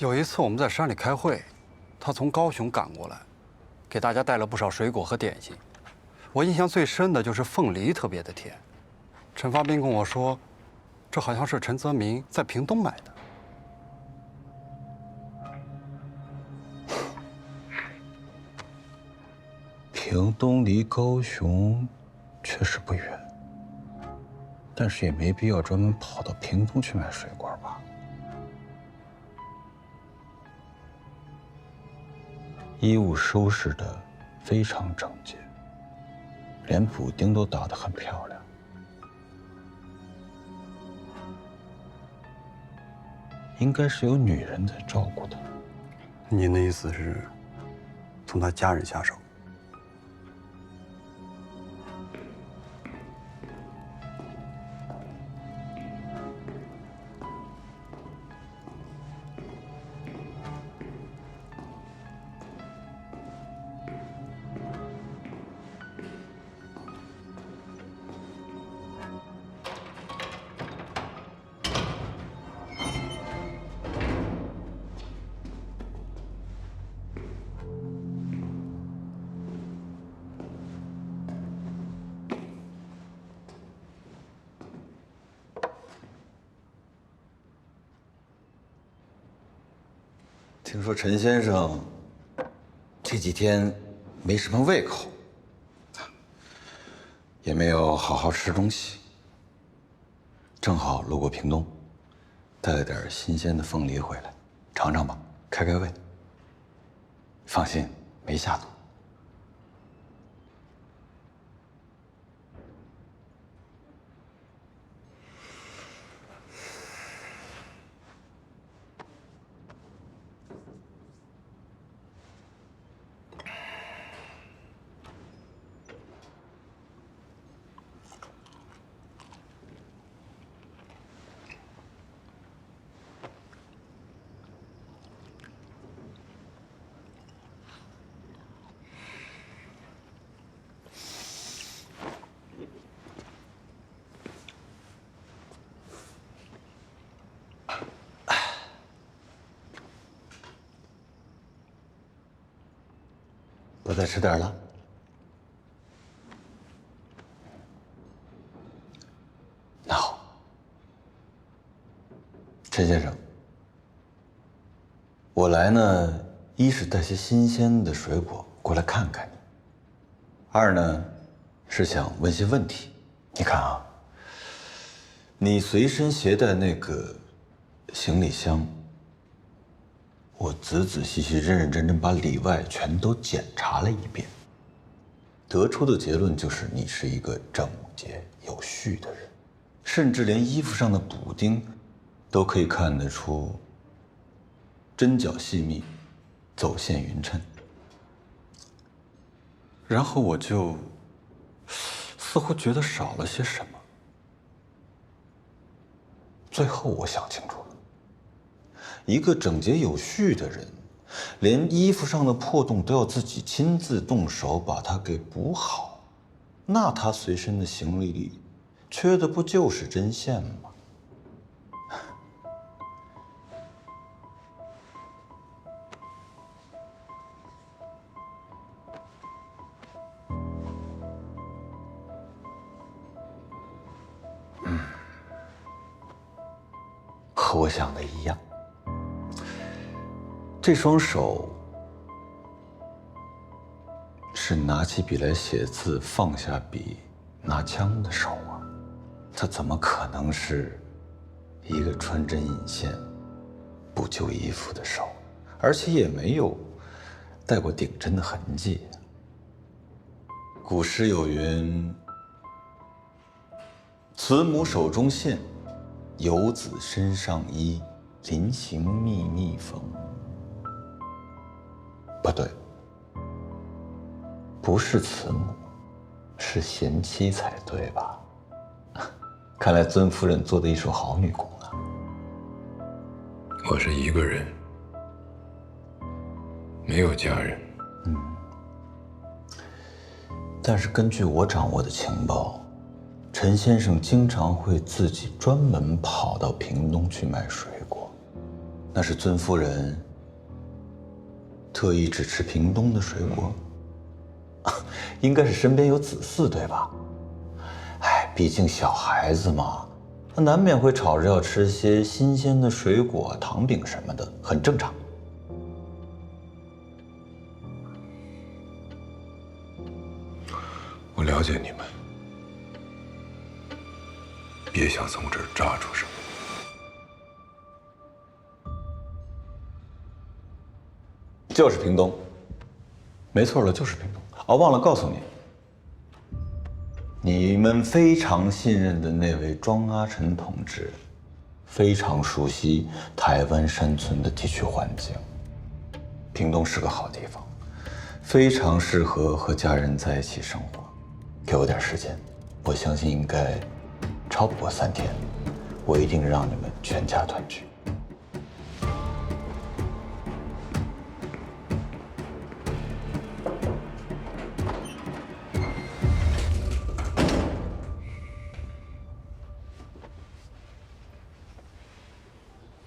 有一次我们在山里开会，他从高雄赶过来，给大家带了不少水果和点心。我印象最深的就是凤梨特别的甜。陈发斌跟我说，这好像是陈泽民在屏东买的。屏东离高雄确实不远，但是也没必要专门跑到屏东去买水果吧？衣物收拾得非常整洁，连补丁都打得很漂亮。应该是有女人在照顾他。您的意思是，从他家人下手？听说陈先生这几天没什么胃口，也没有好好吃东西。正好路过屏东，带了点新鲜的凤梨回来，尝尝吧，开开胃。放心，没下毒。不再吃点了？那好，陈先生，我来呢，一是带些新鲜的水果过来看看你，二呢是想问些问题。你看啊，你随身携带那个行李箱，我仔仔细细、认认真真把里外全都检查了一遍，得出的结论就是你是一个整洁有序的人，甚至连衣服上的补丁都可以看得出针脚细密，走线匀称。然后我就似乎觉得少了些什么，最后我想清楚了。一个整洁有序的人，连衣服上的破洞都要自己亲自动手把它给补好，那他随身的行李里缺的不就是针线吗？和我想的一样。这双手是拿起笔来写字，放下笔拿枪的手啊，它怎么可能是一个穿针引线、补救衣服的手？而且也没有带过顶针的痕迹。古诗有云：“慈母手中线，游子身上衣，临行密密缝。”不对，不是慈母，是贤妻才对吧？看来尊夫人做的一手好女工啊。我是一个人，没有家人。但是根据我掌握的情报，陈先生经常会自己专门跑到屏东去买水果，那是尊夫人特意只吃屏东的水果，应该是身边有子嗣，对吧？哎，毕竟小孩子嘛，那难免会吵着要吃些新鲜的水果、糖饼什么的，很正常。我了解你们，别想从这儿榨出什么。就是屏东，没错了，就是屏东。哦，忘了告诉你，你们非常信任的那位庄阿成同志，非常熟悉台湾山村的地区环境。屏东是个好地方，非常适合和家人在一起生活。给我点时间，我相信应该超不过3天，我一定让你们全家团聚。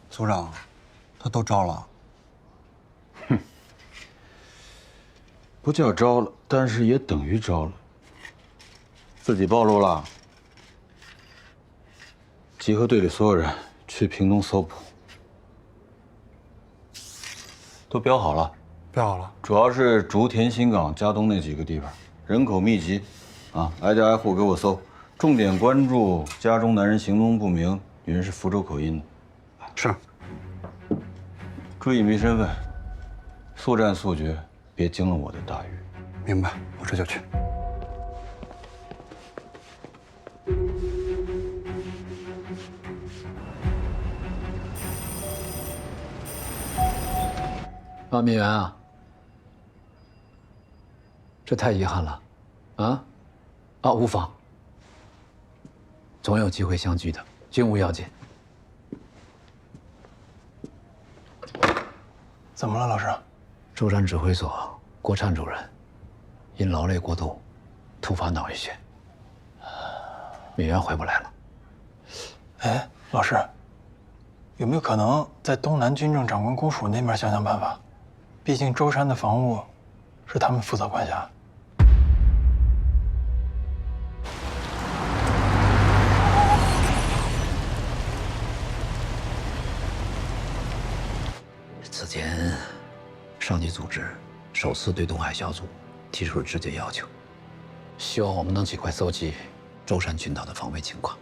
组长，他都招了。不叫招了，但是也等于招了。自己暴露了，集合队里所有人去屏东搜捕，都标好了。标好了。主要是竹田、新港、嘉东那几个地方，人口密集，啊，挨家挨户给我搜，重点关注家中男人行踪不明，女人是福州口音的。是。注意没身份，速战速决，别惊了我的大狱。明白，我这就去。灭元啊，这太遗憾了，无妨，总有机会相聚的，均无要紧。怎么了，老师？舟山指挥所郭灿主任因劳累过度，突发脑溢血，灭元回不来了。哎，老师，有没有可能在东南军政长官公署那边想想办法？毕竟舟山的防务是他们负责管辖。此前，上级组织首次对东海小组提出了直接要求，希望我们能尽快搜集舟山群岛的防卫情况。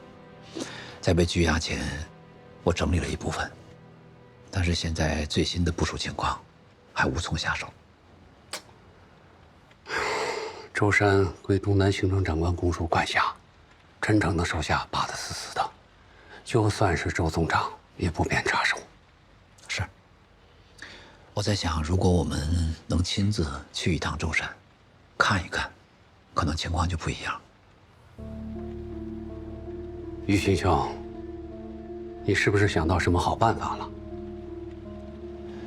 在被拘押前，我整理了一部分，但是现在最新的部署情况还无从下手。舟山归东南行政长官公署管辖，陈诚的手下把得死死的，就算是周总长也不便插手。是。我在想，如果我们能亲自去一趟舟山，看一看，可能情况就不一样。于新兄，你是不是想到什么好办法了？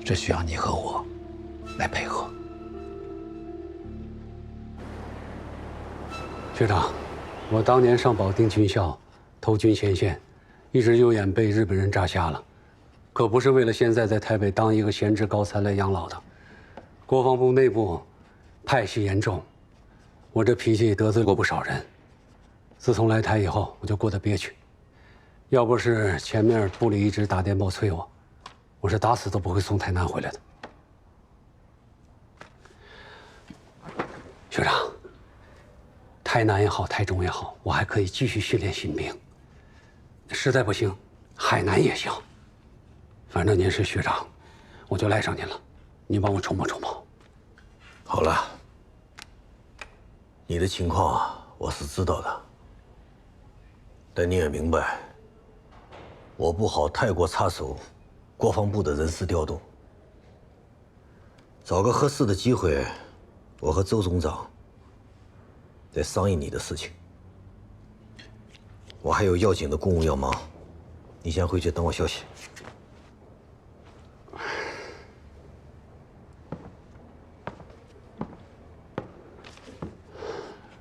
这需要你和我来配合。学长，我当年上保定军校，投军前线，一直右眼被日本人炸瞎了，可不是为了现在在台北当一个闲职高参来养老的。国防部内部派系严重，我这脾气得罪过不少人。自从来台以后，我就过得憋屈。要不是前面部里一直打电报催我，我是打死都不会从台南回来的。学长，台南也好，台中也好，我还可以继续训练新兵。实在不行，海南也行。反正您是学长，我就赖上您了，您帮我筹谋筹谋。好了，你的情况我是知道的，但你也明白，我不好太过插手国防部的人事调动。找个合适的机会，我和周总长再商议你的事情。我还有要紧的公务要忙，你先回去等我消息。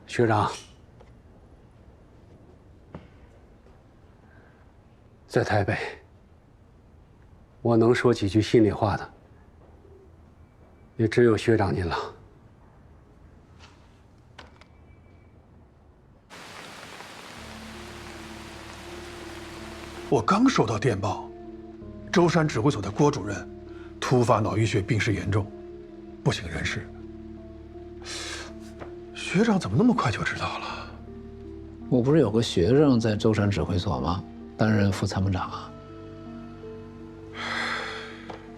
学长，在台北，我能说几句心里话的，也只有学长您了。我刚收到电报，舟山指挥所的郭主任突发脑溢血，病势严重，不省人事。学长怎么那么快就知道了？我不是有个学生在舟山指挥所吗？担任副参谋长啊。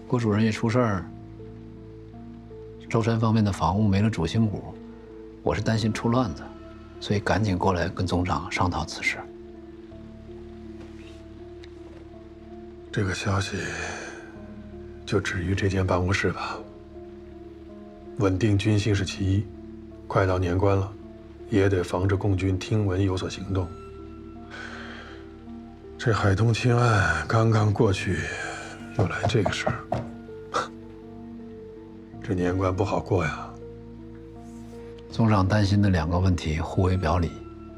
郭主任一出事儿，舟山方面的防务没了主心骨，我是担心出乱子，所以赶紧过来跟总长商讨此事。这个消息就止于这间办公室吧。稳定军心是其一，快到年关了，也得防着共军听闻有所行动。这海东清案刚刚过去，又来这个事儿，这年关不好过呀。总长担心的2个问题互为表里，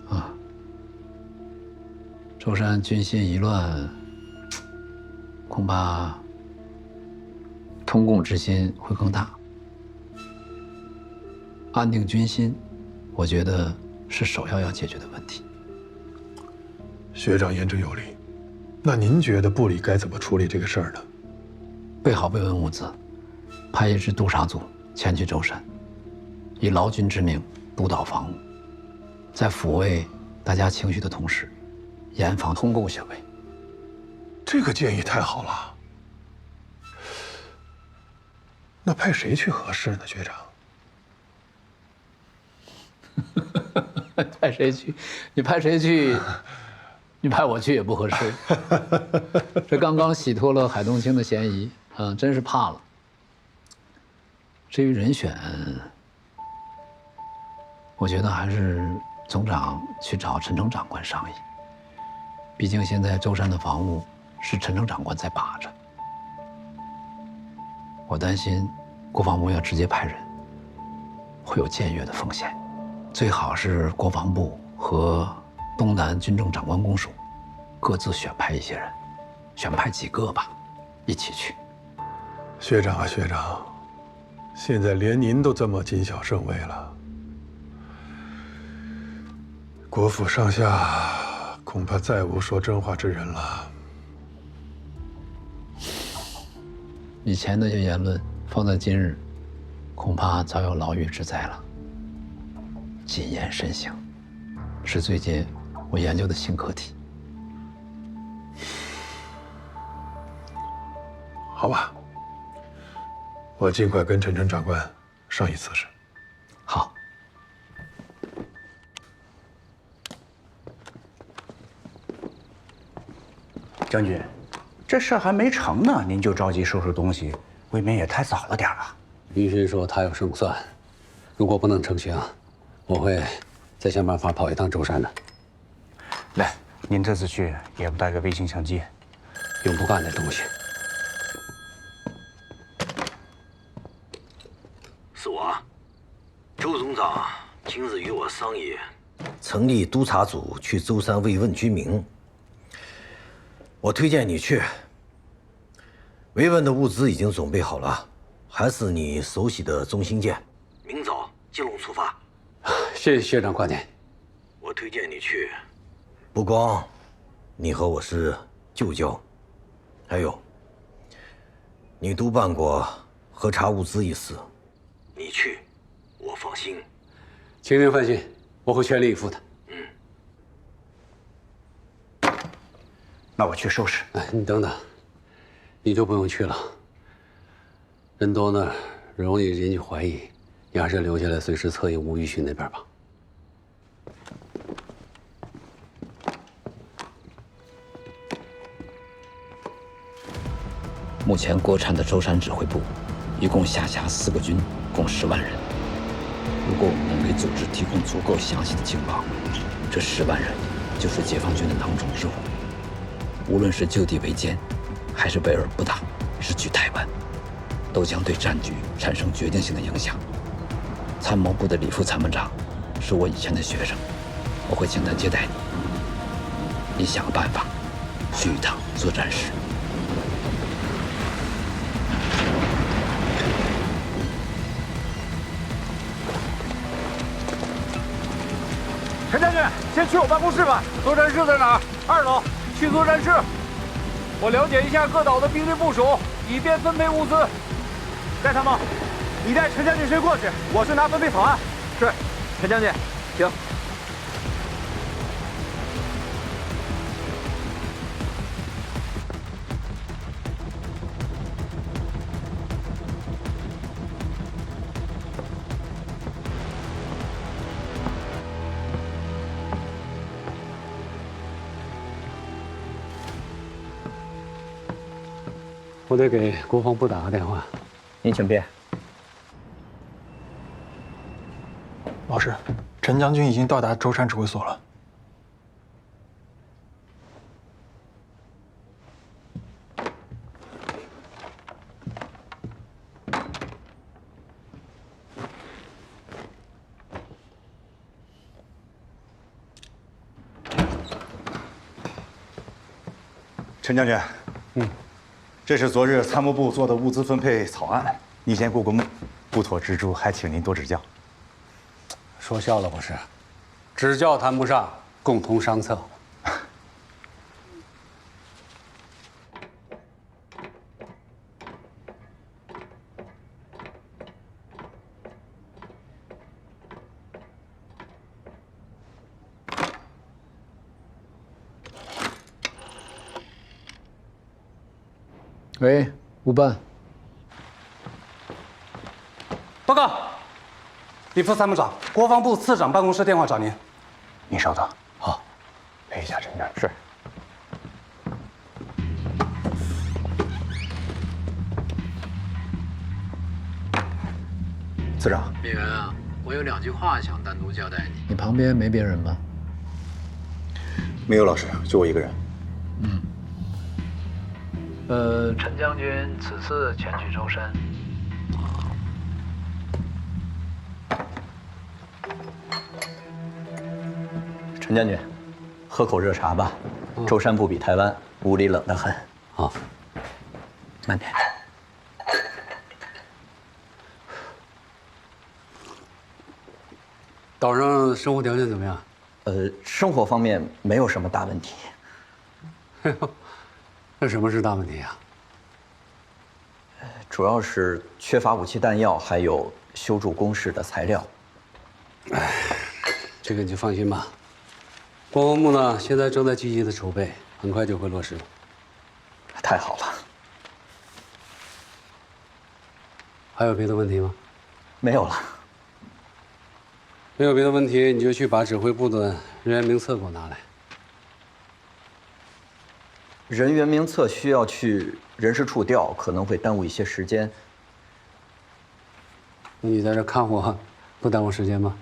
啊，舟山军心一乱，恐怕通共之心会更大。安定军心，我觉得是首要解决的问题。学长言之有理，那您觉得部里该怎么处理这个事儿呢？备好备文物资，派一支督察组前去舟山，以劳军之名督导防务，在抚慰大家情绪的同时，严防通共行为。这个建议太好了。那派谁去合适呢，学长？派谁去？你派谁去？你派我去也不合适。这刚刚洗脱了海东青的嫌疑，真是怕了。至于人选，我觉得还是总长去找陈诚长官商议。毕竟现在舟山的防务是陈诚长官在把着，我担心国防部要直接派人，会有僭越的风险。最好是国防部和东南军政长官公署各自选派一些人，选派几个吧，一起去。学长啊，学长，现在连您都这么谨小慎微了，国府上下恐怕再无说真话之人了。以前那些言论放在今日，恐怕早有牢狱之灾了。谨言慎行，是最近我研究的新课题。好吧，我尽快跟陈诚长官商议此事。好。将军，这事儿还没成呢，您就着急收拾东西，未免也太早了点吧？云勋说他有胜算，如果不能成行，我会再想办法跑一趟舟山的。来，您这次去也不带个微型相机，用不干的东西。是我，周总长今日与我商议，成立督察组去舟山慰问军民。我推荐你去。慰问的物资已经准备好了，还是你熟悉的中兴舰，明早金龙出发。谢谢学长挂念。我推荐你去，不光你和我是旧交，还有你督办过核查物资一事，你去，我放心。请您放心，我会全力以赴的。那我去收拾。哎，你等等，你就不用去了。人多那儿容易引起怀疑，你还是留下来随时策应吴玉勋那边吧。目前国产的舟山指挥部一共下辖4个军，共10万人。如果我们能给组织提供足够详细的情报，这10万人就是解放军的囊中之物。无论是就地围歼，还是围而不打，直取台湾，都将对战局产生决定性的影响。参谋部的李副参谋长是我以前的学生，我会请他接待你。你想个办法，去一趟作战室。陈将军，先去我办公室吧。作战室在哪儿？2楼，去作战室。我了解一下各岛的兵力部署，以便分配物资。戴参谋，你带陈将军先过去，我去拿分配草案。是，陈将军，请。我得给国防部打个电话。您请便。老师，陈将军已经到达舟山指挥所了。陈将军，这是昨日参谋部做的物资分配草案，您先过目，不妥之处还请您多指教。说笑了不是，指教谈不上，共同商策。喂，务办。报告，李副参谋长，国防部次长办公室电话找您。您稍等。好，陪一下陈将军。是。次长，李元啊，我有2句话想单独交代你。你旁边没别人吗？没有老师，就我一个人。陈将军此次前去舟山，陈将军，喝口热茶吧。舟山不比台湾，屋里冷得很。好，慢点。岛上生活条件怎么样？生活方面没有什么大问题。那什么是大问题啊？主要是缺乏武器弹药，还有修筑工事的材料。这个你就放心吧。国防部呢，现在正在积极的筹备，很快就会落实。太好了。还有别的问题吗？没有了。没有别的问题，你就去把指挥部的人员名册给我拿来。人员名册需要去人事处调，可能会耽误一些时间。那你在这看我，不耽误时间吗？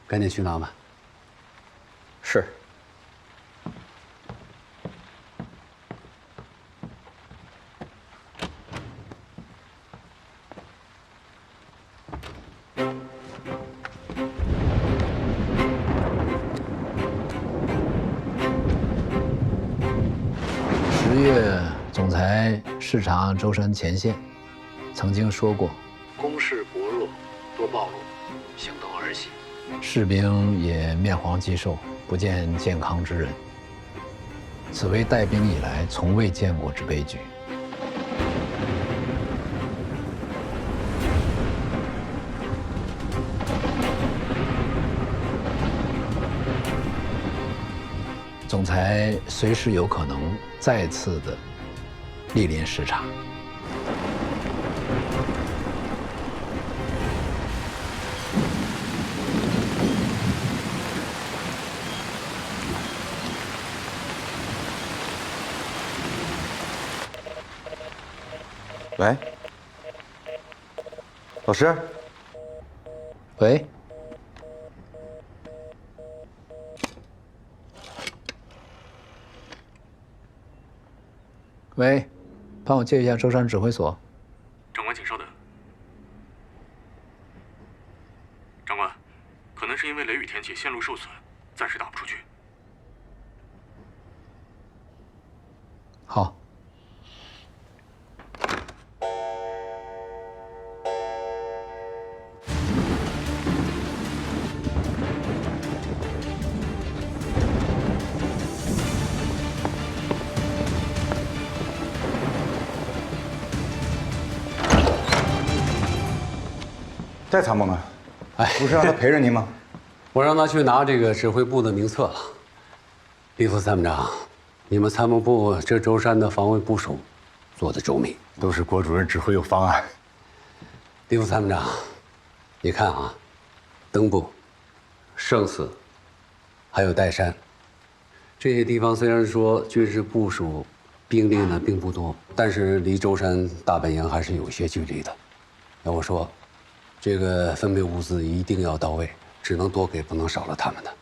赶紧去拿吧。是。10月，总裁视察舟山前线，曾经说过，攻势薄弱，多暴露，行动儿戏，士兵也面黄肌瘦，不见健康之人。此为带兵以来从未见过之悲剧。总裁随时有可能再次的莅临视察。喂，老师。喂。喂，帮我借一下舟山指挥所。长官，请稍等。长官，可能是因为雷雨天气，线路受损，暂时打不出去。好。戴参谋呢？哎，不是让他陪着您吗？我让他去拿这个指挥部的名册了。李副参谋长，你们参谋部这舟山的防卫部署做得周密，都是郭主任指挥有方案。李副参谋长，你看啊，登部、胜寺，还有岱山，这些地方虽然说军事部署兵力呢并不多，但是离舟山大本营还是有些距离的。要我说，这个分配物资一定要到位，只能多给，不能少了他们的，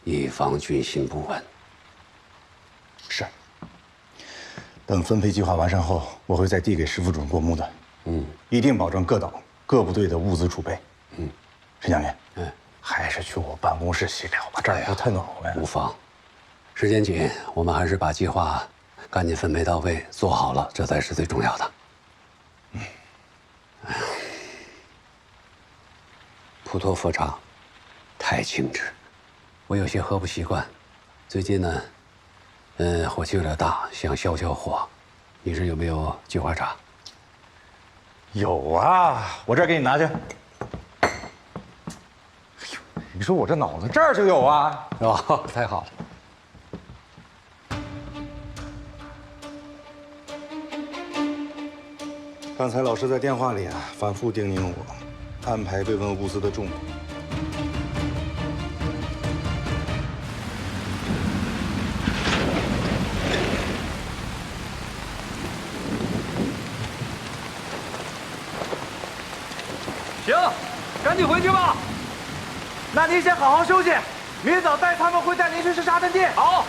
以防军心不稳。是。等分配计划完善后，我会再递给师副主任过目的。一定保证各岛各部队的物资储备。陈将军，还是去我办公室细聊吧，这儿不太暖和呀。无妨，时间紧，我们还是把计划赶紧分配到位，做好了，这才是最重要的。普陀佛茶太清脂，我有些喝不习惯。最近呢，火气有点大，想消消火。你这有没有菊花茶？有啊，我这儿给你拿去。哎呦，你说我这脑子这儿就有啊？哦，太好了。刚才老师在电话里反复叮咛我，安排慰问物资的重点。行，赶紧回去吧。那您先好好休息，明早戴参谋会带您去沙滩地。好。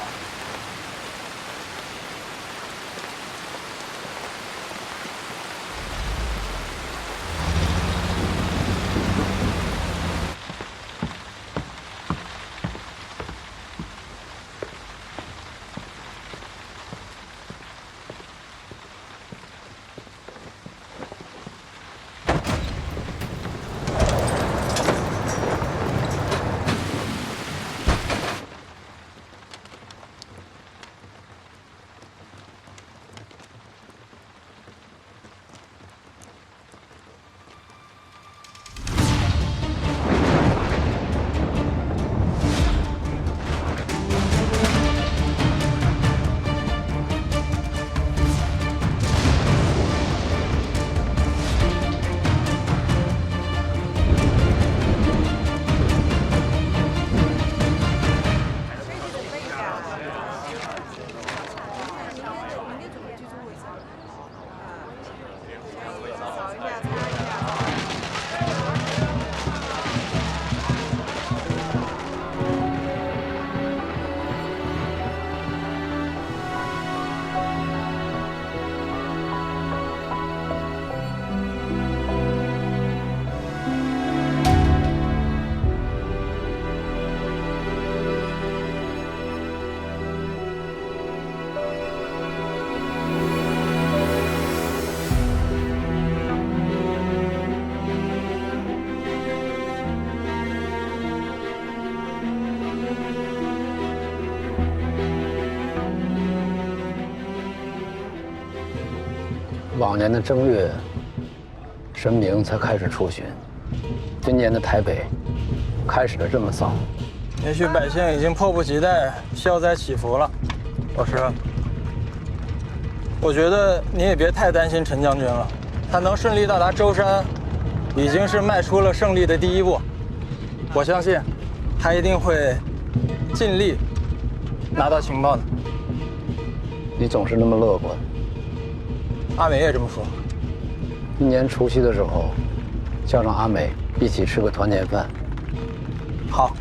往年的正月，神明才开始出巡，今年的台北开始的这么早。也许百姓已经迫不及待，消灾祈福了。老师，我觉得你也别太担心陈将军了，他能顺利到达舟山，已经是迈出了胜利的第一步。我相信，他一定会尽力拿到情报的。你总是那么乐观。阿美也这么说。今年除夕的时候，叫上阿美一起吃个团年饭。好。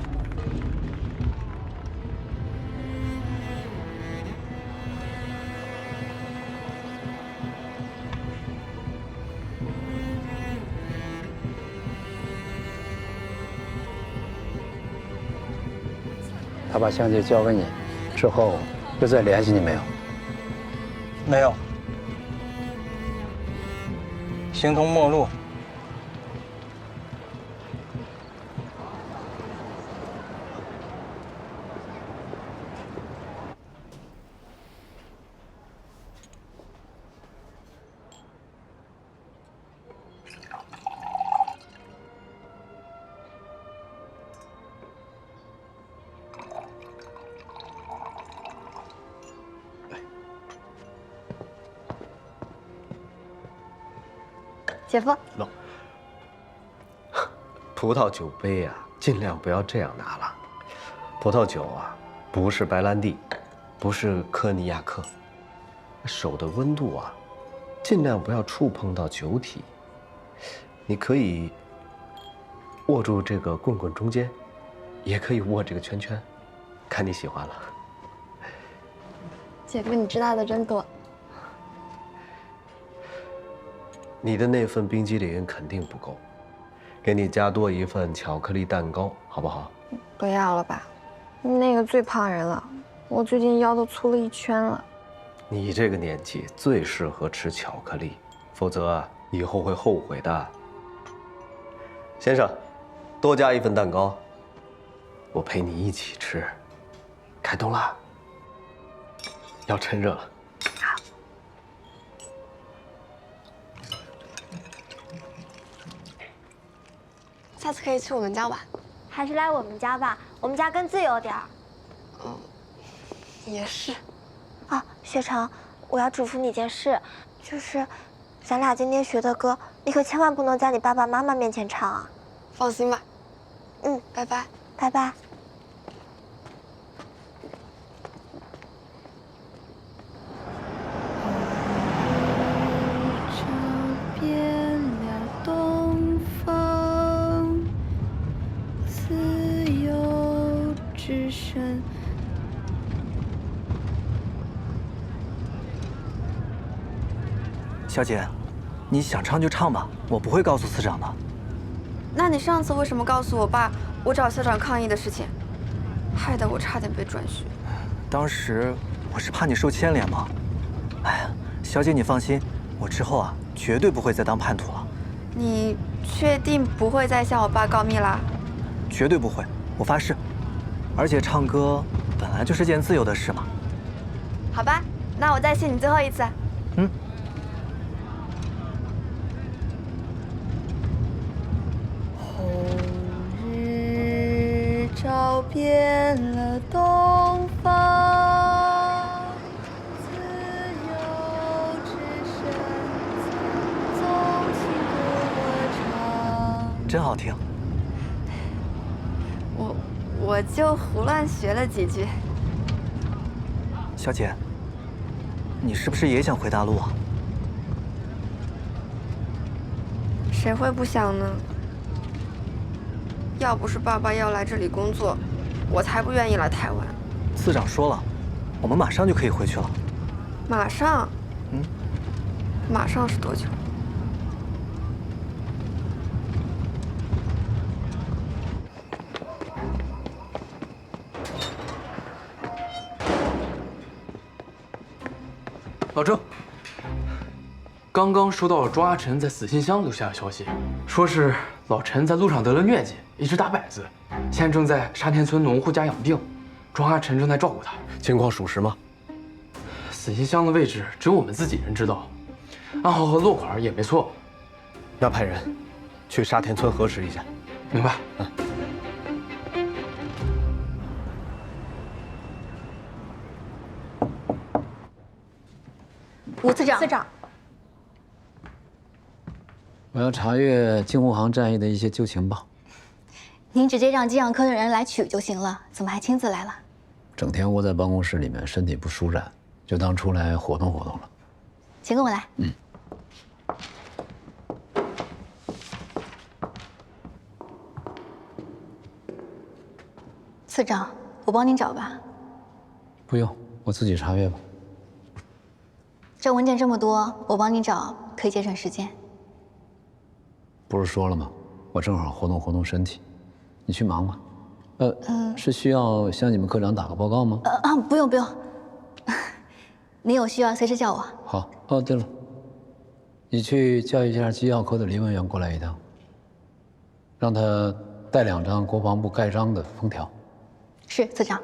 他把相机交给你之后，又再联系你没有？没有。形同陌路。姐夫。葡萄酒杯啊，尽量不要这样拿了。葡萄酒啊，不是白兰地，不是科尼亚克。手的温度啊，尽量不要触碰到酒体。你可以握住这个棍棍中间，也可以握这个圈圈，看你喜欢了。姐夫，你知道的真多。你的那份冰激凌肯定不够，给你加多一份巧克力蛋糕，好不好？不要了吧，那个最胖人了，我最近腰都粗了1圈了。你这个年纪最适合吃巧克力，否则啊，以后会后悔的。先生，多加一份蛋糕，我陪你一起吃。开动了，要趁热了。好。下次可以去我们家玩，还是来我们家吧，我们家更自由点儿。也是。啊，学成，我要嘱咐你件事，就是咱俩今天学的歌，你可千万不能在你爸爸妈妈面前唱啊。放心吧。拜拜。拜拜。小姐，你想唱就唱吧，我不会告诉司长的。那你上次为什么告诉我爸我找校长抗议的事情，害得我差点被转学？当时我是怕你受牵连嘛。哎呀，小姐你放心，我之后啊绝对不会再当叛徒了。你确定不会再向我爸告密啦？绝对不会，我发誓。而且唱歌本来就是件自由的事嘛。好吧，那我再信你最后一次。照遍了东方，自由之声纵情歌唱。真好听。我就胡乱学了几句。小姐，你是不是也想回大陆啊？谁会不想呢？要不是爸爸要来这里工作，我才不愿意来台湾。司长说了，我们马上就可以回去了。马上？马上是多久？老郑，刚刚收到了庄阿晨在死信箱留下的消息，说是老陈在路上得了疟疾，一直打摆子，现在正在沙田村农户家养病，庄阿晨正在照顾他。情况属实吗？死信箱的位置只有我们自己人知道，暗号和落款也没错。要派人去沙田村核实一下。明白。吴次长。司长。我要查阅金湖杭战役的一些旧情报。您直接让机养科的人来取就行了，怎么还亲自来了？整天窝在办公室里面，身体不舒展，就当出来活动活动了。请跟我来。次长，我帮您找吧。不用，我自己查阅吧。这文件这么多，我帮您找，可以节省时间。不是说了吗？我正好活动活动身体，你去忙吧。是需要向你们科长打个报告吗？不用不用，您有需要随时叫我。好。哦，对了，你去叫一下机要科的林文员过来一趟，让他带2张国防部盖章的封条。是，次长。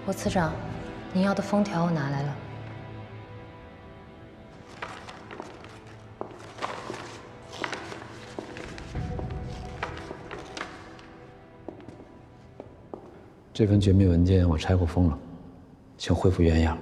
吴次长，您要的封条我拿来了。这份绝密文件我拆过封了，请恢复原样。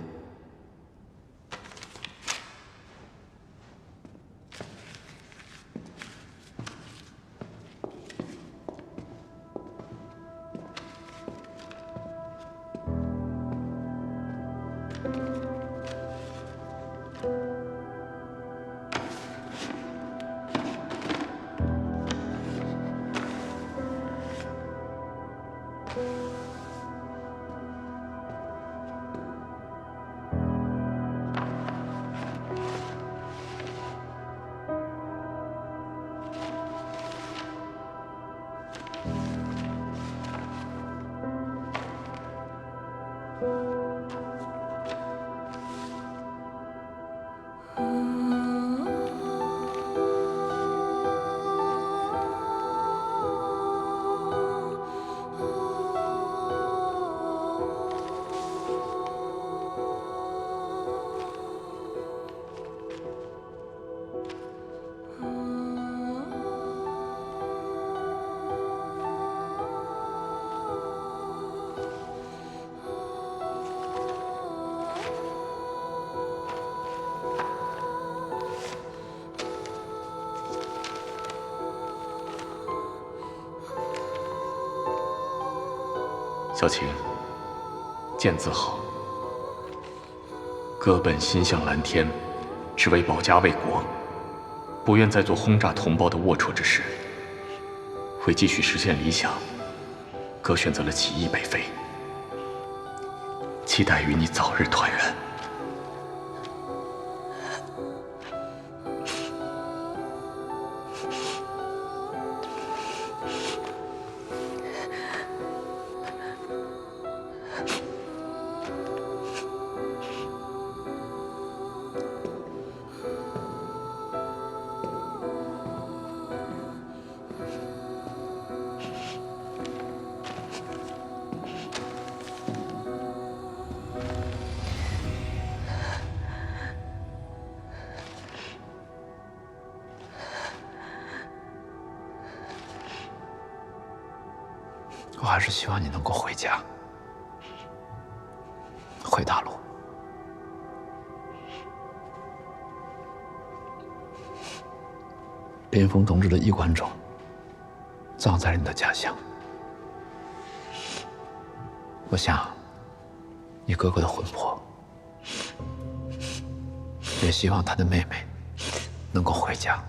小晴，见字好。哥本心向蓝天，是为保家卫国，不愿再做轰炸同胞的龌龊之事。为继续实现理想，哥选择了起义北非，期待与你早日团圆。我还是希望你能够回家，回大陆。边锋同志的衣冠冢葬在你的家乡。我想，你哥哥的魂魄，也希望他的妹妹能够回家。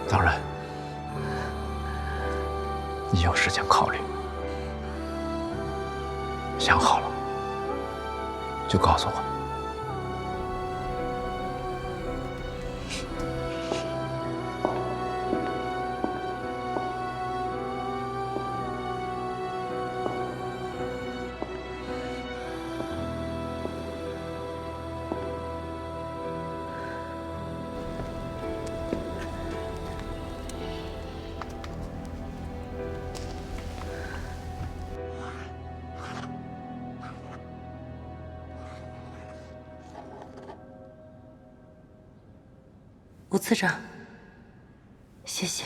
当然，你有时间考虑，想好了就告诉我。吴次长，谢谢。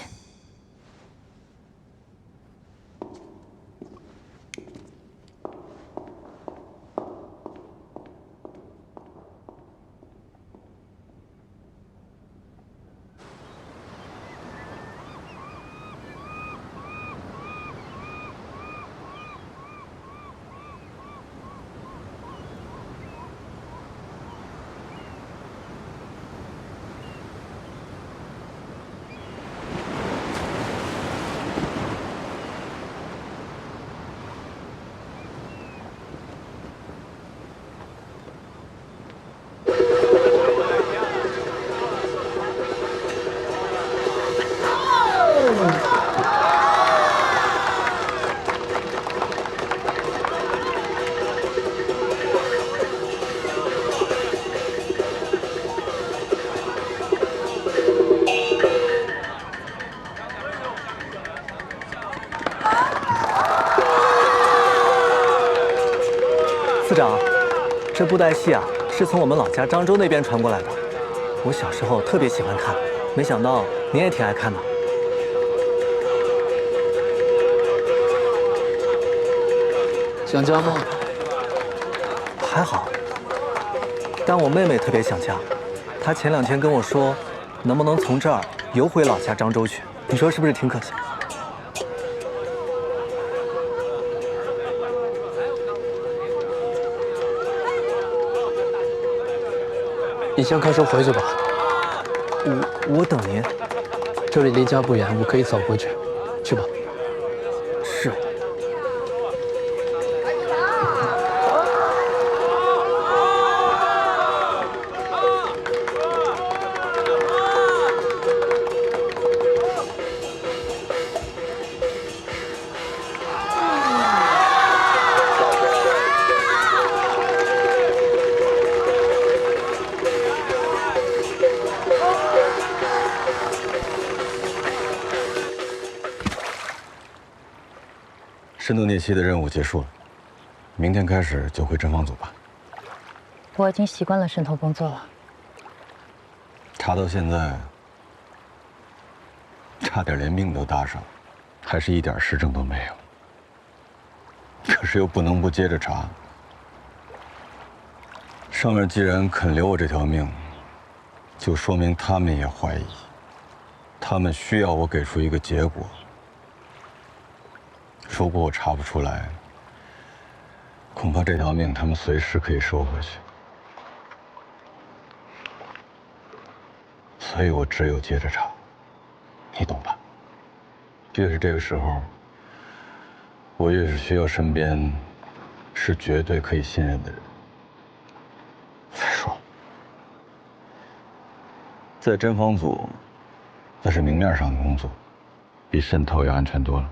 这布袋戏啊，是从我们老家漳州那边传过来的。我小时候特别喜欢看，没想到您也挺爱看的。想家吗？还好，但我妹妹特别想家。她前2天跟我说，能不能从这儿游回老家漳州去？你说是不是挺可惜？你先开车回去吧。我等您。这里离家不远，我可以走回去。去吧。是。深度猎期的任务结束了，明天开始就回侦防组吧。我已经习惯了渗透工作了。查到现在，差点连命都搭上，还是一点实证都没有。可是又不能不接着查。上面既然肯留我这条命，就说明他们也怀疑，他们需要我给出一个结果。如果我查不出来，恐怕这条命他们随时可以收回去。所以我只有接着查，你懂吧？越是这个时候，我越是需要身边是绝对可以信任的人。再说，在侦防组，那是明面上的工作，比渗透要安全多了。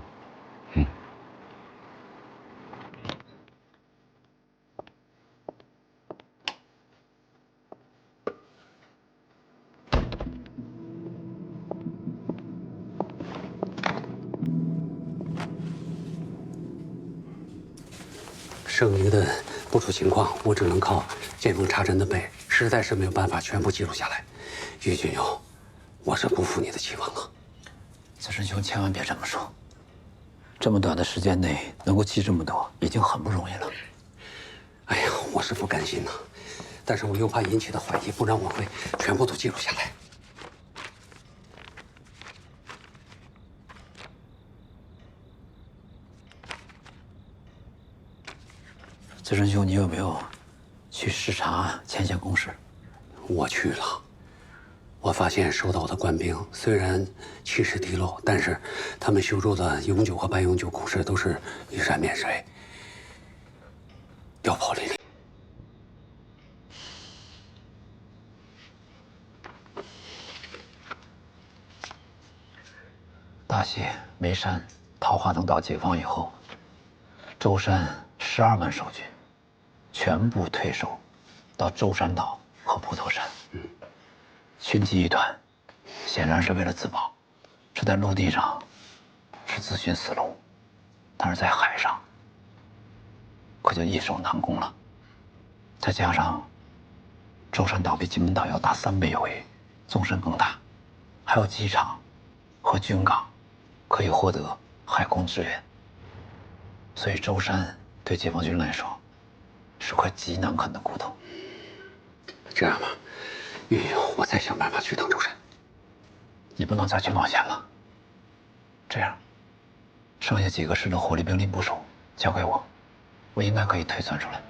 剩余的部署情况，我只能靠见缝插针的背，实在是没有办法全部记录下来。于俊友，我是辜负你的期望了。子申兄，千万别这么说。这么短的时间内能够记这么多，已经很不容易了。哎呀，我是不甘心呐，但是我又怕引起的怀疑，不然我会全部都记录下来。子申兄，你有没有去视察前线工事？我去了，我发现收到的官兵虽然气势低落，但是他们修筑的永久和半永久工事都是依山面水，碉堡林立。大谢、眉山、桃花等岛解放以后，舟山12万守军全部退守到舟山岛和普陀山。群起一团，显然是为了自保。这在陆地上是自寻死路，但是在海上可就易守难攻了。再加上舟山岛比金门岛要大3倍有余，纵深更大，还有机场和军港可以获得海空支援，所以舟山对解放军来说是块极难啃的骨头。这样吧，运友，我再想办法去趟舟山。你不能再去冒险了。这样，剩下几个师的火力兵力部署交给我，我应该可以推算出来。